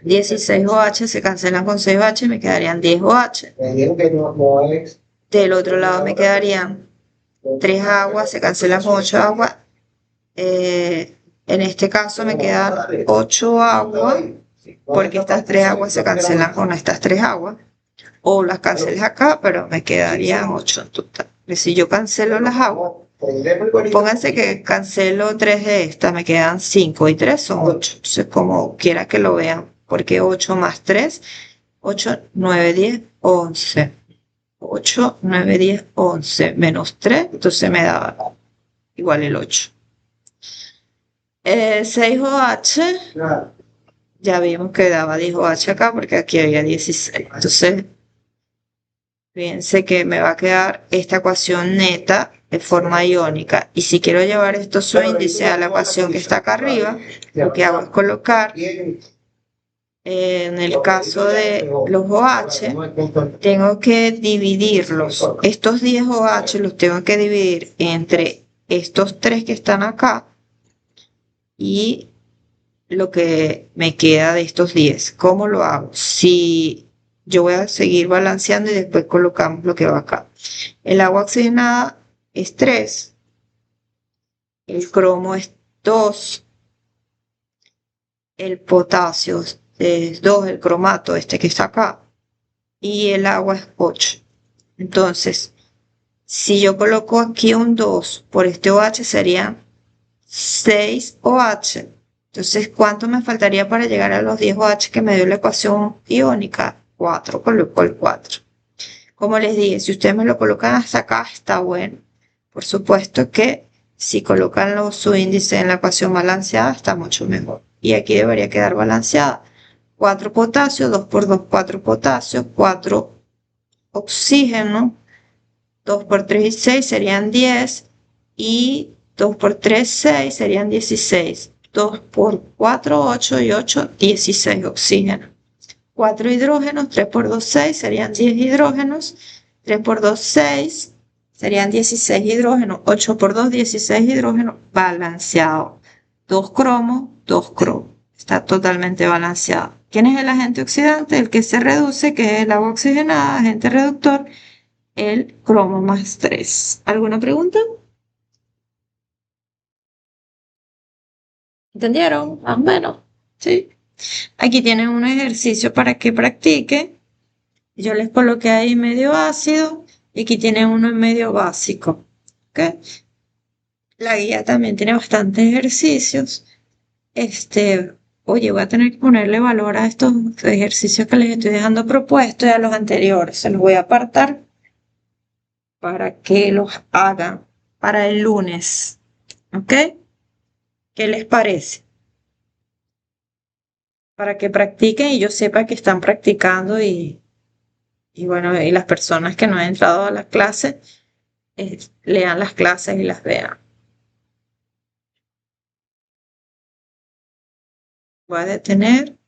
16 OH se cancelan con 6 OH, me quedarían 10 OH. Del otro lado me quedarían 3 aguas, se cancelan con 8 aguas. En este caso me quedan 8 aguas, porque estas 3 aguas se cancelan con estas 3 aguas. O las canceles acá, pero me quedarían 8 en total. Y si yo cancelo las aguas, pónganse que cancelo 3 de estas, me quedan 5 y 3 son 8. Entonces, como quiera que lo vean, porque 8 más 3, 8, 9, 10, 11. 8, 9, 10, 11 menos 3, entonces me da igual el 8. 6 OH, Claro. ya vimos que daba 10 OH acá porque aquí había 16. Entonces, fíjense que me va a quedar esta ecuación neta de forma iónica. Y si quiero llevar estos su índice a la ecuación que está acá arriba, lo que hago es colocar, en el caso de los OH, tengo que dividirlos. Estos 10 OH los tengo que dividir entre estos 3 que están acá y lo que me queda de estos 10. ¿Cómo lo hago? Si yo voy a seguir balanceando y después colocamos lo que va acá. El agua oxigenada es 3. El cromo es 2. El potasio es 2. El cromato, este que está acá. Y el agua es 8. Entonces, si yo coloco aquí un 2 por este OH serían 6 OH. Entonces, ¿cuánto me faltaría para llegar a los 10 OH que me dio la ecuación iónica? 4, coloco el 4. Como les dije, si ustedes me lo colocan hasta acá, está bueno. Por supuesto que si colocan su índice en la ecuación balanceada, está mucho mejor. Y aquí debería quedar balanceada. 4 potasio, 2 por 2, 4 potasio, 4 oxígeno, 2 por 3 y 6 serían 10 y 2 por 3, 6 serían 16. 2 por 4, 8 y 8, 16 oxígenos. 4 hidrógenos, 3 por 2, 6 serían 10 hidrógenos. 3 por 2, 6 serían 16 hidrógenos. 8 por 2, 16 hidrógenos. Balanceado. 2 cromos, 2 cromos. Está totalmente balanceado. ¿Quién es el agente oxidante? El que se reduce, que es el agua oxigenada, agente reductor, el cromo más 3. ¿Alguna pregunta? ¿Entendieron? Más o menos. Sí. Aquí tienen un ejercicio para que practiquen. Yo les coloqué ahí medio ácido y aquí tienen uno en medio básico. ¿Ok? La guía también tiene bastantes ejercicios. Oye, voy a tener que ponerle valor a estos ejercicios que les estoy dejando propuestos y a los anteriores. Se los voy a apartar para que los hagan para el lunes. ¿Ok? ¿Qué les parece? Para que practiquen y yo sepa que están practicando y bueno, y las personas que no han entrado a las clases, lean las clases y las vean. Voy a detener.